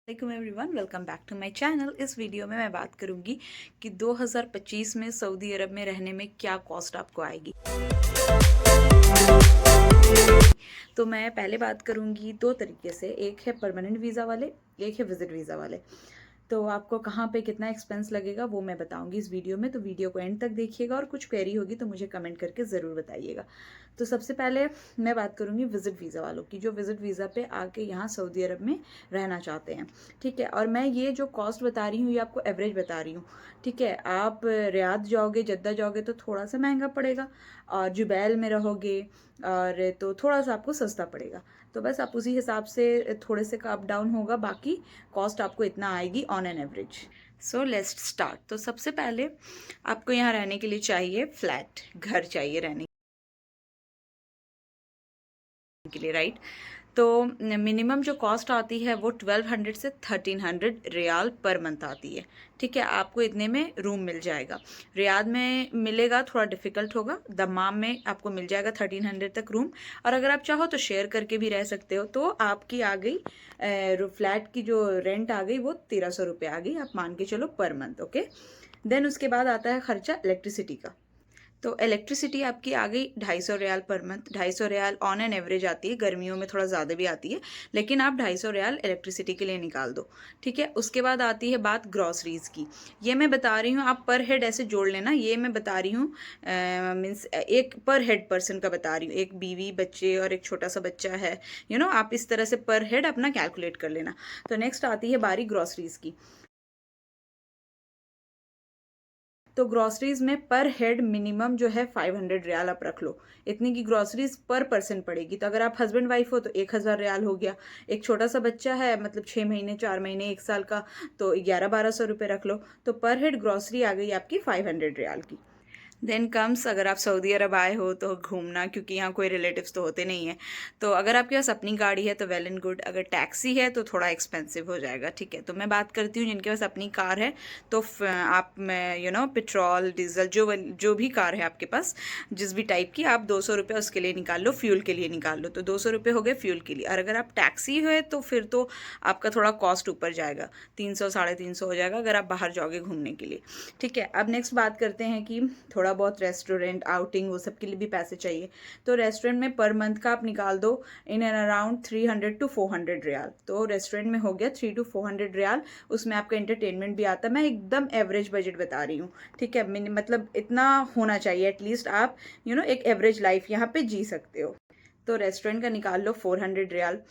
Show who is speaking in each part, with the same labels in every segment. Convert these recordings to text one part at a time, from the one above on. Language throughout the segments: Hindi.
Speaker 1: वालेकुम everyone, welcome back to my channel. इस वीडियो में मैं बात करूंगी कि 2025 में सऊदी अरब में रहने में क्या कॉस्ट आपको आएगी। तो मैं पहले बात करूंगी दो तरीके से, एक है परमानेंट वीज़ा वाले, एक है विजिट वीज़ा वाले। तो आपको कहाँ पे कितना एक्सपेंस लगेगा वो मैं बताऊंगी इस वीडियो में, तो वीडियो को एंड तक देखिएगा और कुछ क्वेरी होगी तो मुझे कमेंट करके ज़रूर बताइएगा। तो सबसे पहले मैं बात करूंगी विजिट वीज़ा वालों की, जो विजिट वीज़ा पे आके यहाँ सऊदी अरब में रहना चाहते हैं। ठीक है, और मैं ये जो कॉस्ट बता रही हूँ ये आपको एवरेज बता रही हूँ। ठीक है, आप रियाद जाओगे, जद्दा जाओगे तो थोड़ा सा महंगा पड़ेगा, और जुबैल में रहोगे और तो थोड़ा सा आपको सस्ता पड़ेगा। तो बस आप उसी हिसाब से थोड़े से का अप डाउन होगा, बाकी कॉस्ट आपको इतना आएगी on an average. So let's start. तो सबसे पहले आपको यहाँ रहने के लिए चाहिए फ्लैट, घर चाहिए रहने के लिए, राइट। तो मिनिमम जो कॉस्ट आती है वो 1200 से 1300 रियाल पर मंथ आती है। ठीक है, आपको इतने में रूम मिल जाएगा। रियाद में मिलेगा, थोड़ा डिफिकल्ट होगा। दमाम में आपको मिल जाएगा 1300 तक रूम, और अगर आप चाहो तो शेयर करके भी रह सकते हो। तो आपकी आ गई फ्लैट की जो रेंट आ गई वो 1300 रुपये आ गई, आप मान के चलो पर मंथ। ओके, देन उसके बाद आता है खर्चा इलेक्ट्रिसिटी का। तो इलेक्ट्रिसिटी आपकी आ गई 250 riyal per month. 250 riyal on an average आती है, गर्मियों में थोड़ा ज़्यादा भी आती है, लेकिन आप 250 रियाल इलेक्ट्रिसिटी के लिए निकाल दो। ठीक है, उसके बाद आती है बात ग्रॉसरीज़ की। ये मैं बता रही हूँ, आप पर हेड ऐसे जोड़ लेना। ये मैं बता रही हूँ मीन्स एक पर हेड पर्सन का बता रही हूँ, एक बीवी, बच्चे और एक छोटा सा बच्चा है, आप इस तरह से पर हेड अपना कैलकुलेट कर लेना। तो नेक्स्ट आती है बारी ग्रॉसरीज़ की। तो ग्रॉसरीज में पर हेड मिनिमम जो है 500 रियाल आप रख लो। इतनी की ग्रॉसरीज पर पर्सन पड़ेगी। तो अगर आप हस्बैंड वाइफ हो तो 1000 रियाल हो गया। एक छोटा सा बच्चा है, मतलब 6 महीने, 4 महीने, 1 साल का, तो 1100-1200 रुपये रख लो। तो पर हेड ग्रॉसरी आ गई आपकी 500 रियाल की। देन कम्स, अगर आप सऊदी अरब आए हो तो घूमना, क्योंकि यहाँ कोई रिलेटिव्स तो होते नहीं हैं। तो अगर आपके पास अपनी गाड़ी है तो वेल एंड गुड, अगर टैक्सी है तो थोड़ा एक्सपेंसिव हो जाएगा। ठीक है, तो मैं बात करती हूँ जिनके पास अपनी कार है। तो आप पेट्रोल डीजल जो भी कार है आपके पास, जिस भी टाइप की, आप 200 रुपये उसके लिए निकाल लो, फ्यूल के लिए निकाल लो। तो 200 रुपये हो गए फ्यूल के लिए। और अगर आप टैक्सी है तो फिर तो आपका थोड़ा कॉस्ट ऊपर जाएगा, 300 350 हो जाएगा अगर आप बाहर जाओगे घूमने के लिए। ठीक है, अब नेक्स्ट बात करते हैं कि थोड़ा बहुत रेस्टोरेंट आउटिंग वो सब के लिए भी पैसे चाहिए। तो रेस्टोरेंट में पर मंथ का आप निकाल दो in and around 300 to 400 riyal. तो रेस्टोरेंट में हो गया 300 to 400 रियाल, उसमें आपका एंटरटेनमेंट भी आता है। मैं एकदम एवरेज बजट बता रही हूँ। ठीक है, मतलब इतना होना चाहिए एटलीस्ट, आप एक एवरेज लाइफ यहाँ पे जी सकते हो। तो रेस्टोरेंट का निकाल लो 400 रियाल।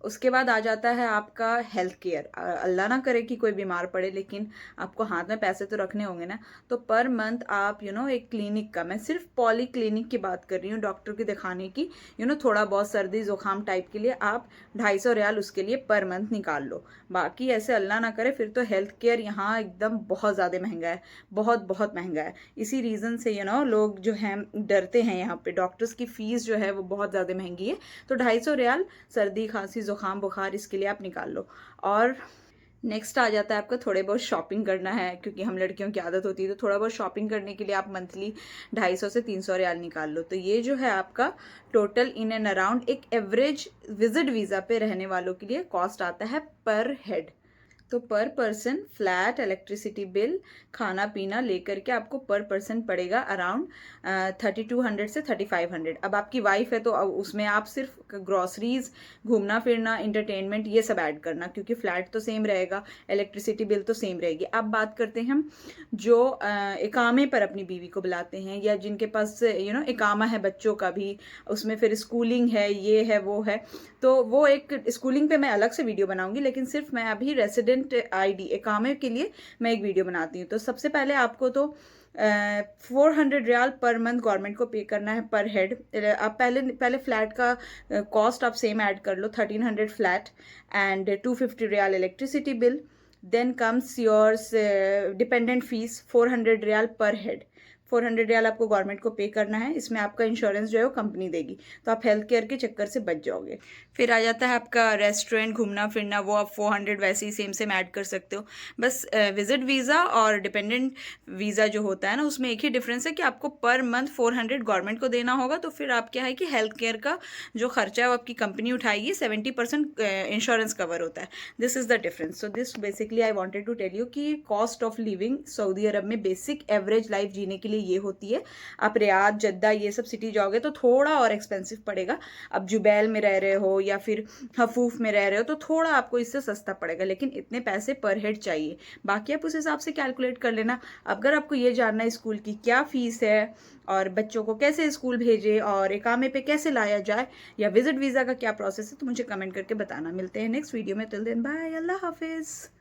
Speaker 1: उसके बाद आ जाता है आपका हेल्थ केयर। अल्लाह ना करे कि कोई बीमार पड़े, लेकिन आपको हाथ में पैसे तो रखने होंगे ना। तो पर मंथ आप एक क्लिनिक का, मैं सिर्फ पॉली क्लिनिक की बात कर रही हूँ, डॉक्टर की दिखाने की, थोड़ा बहुत सर्दी जुकाम टाइप के लिए आप 250 रियाल उसके लिए पर मंथ निकाल लो। बाकी ऐसे अल्लाह ना करे फिर तो हेल्थ केयर यहाँ एकदम बहुत ज़्यादा महंगा है, बहुत बहुत महंगा है। इसी रीज़न से लोग जो हैं डरते हैं, यहाँ पे डॉक्टर्स की फ़ीस जो है वो बहुत ज़्यादा महंगी है। तो 250 रियाल सर्दी खांसी जुकाम बुखार इसके लिए आप निकाल लो। और नेक्स्ट आ जाता है आपका थोड़े बहुत शॉपिंग करना है, क्योंकि हम लड़कियों की आदत होती है, तो थोड़ा बहुत शॉपिंग करने के लिए आप मंथली 250 से 300 रियाल निकाल लो। तो ये जो है आपका टोटल इन एंड अराउंड एक एवरेज विजिट वीज़ा पे रहने वालों के लिए कॉस्ट आता है पर हेड। तो पर पर्सन फ्लैट, इलेक्ट्रिसिटी बिल, खाना पीना लेकर के आपको पर पर्सन पड़ेगा अराउंड 3200 से 3500। अब आपकी वाइफ है तो उसमें आप सिर्फ ग्रॉसरीज, घूमना फिरना, इंटरटेनमेंट ये सब ऐड करना, क्योंकि फ्लैट तो सेम रहेगा, इलेक्ट्रिसिटी बिल तो सेम रहेगी। अब बात करते हैं हम जो इकामे पर अपनी बीवी को बुलाते हैं, या जिनके पास इकामा है बच्चों का भी, उसमें फिर स्कूलिंग है, ये है वो है। तो वो एक स्कूलिंग पे मैं अलग से वीडियो बनाऊंगी, लेकिन सिर्फ मैं अभी रेसिडेंट आईडी इकामे के लिए मैं एक वीडियो बनाती हूँ। तो सबसे पहले आपको तो 400 रियाल पर मंथ गवर्नमेंट को पे करना है पर हेड। आप पहले पहले फ्लैट का कॉस्ट आप सेम ऐड कर लो, 1300 flat and 250 riyal electricity bill. Then comes yours dependent fees 400 riyal per head. 400 riyal आपको गवर्नमेंट को पे करना है, इसमें आपका इंश्योरेंस जो है वो कंपनी देगी, तो आप हेल्थ केयर के चक्कर से बच जाओगे। फिर आ जाता है आपका रेस्टोरेंट घूमना फिरना, वो आप 400 वैसे ही सेम ऐड कर सकते हो। बस विजिट वीज़ा और डिपेंडेंट वीज़ा जो होता है ना, उसमें एक ही डिफरेंस है कि आपको पर मंथ 400 गवर्नमेंट को देना होगा, तो फिर आप क्या है कि हेल्थ केयर का जो खर्चा है वो आपकी कंपनी उठाएगी, 70% इंश्योरेंस कवर होता है। This is the difference. So this basically I wanted to tell you कि cost of living Saudi Arab में बेसिक एवरेज लाइफ जीने के लिए ये होती है। आप रियाद, जद्दा ये सब सिटी जाओगे तो थोड़ा और एक्सपेंसिव पड़ेगा। अब जुबैल में रह रहे हो या फिर हफूफ में रह रहे हो तो थोड़ा आपको इससे सस्ता पड़ेगा, लेकिन इतने पैसे पर हेड चाहिए। बाकी आप उस हिसाब से कैलकुलेट कर लेना। अगर आपको ये जानना है स्कूल की क्या फीस है और बच्चों को कैसे स्कूल भेजे और इकामे पे कैसे लाया जाए या विजिट वीज़ा का क्या प्रोसेस है, तो मुझे कमेंट करके बताना। मिलते हैं नेक्स्ट वीडियो में, टिल देन बाय, अल्लाह हाफिज़।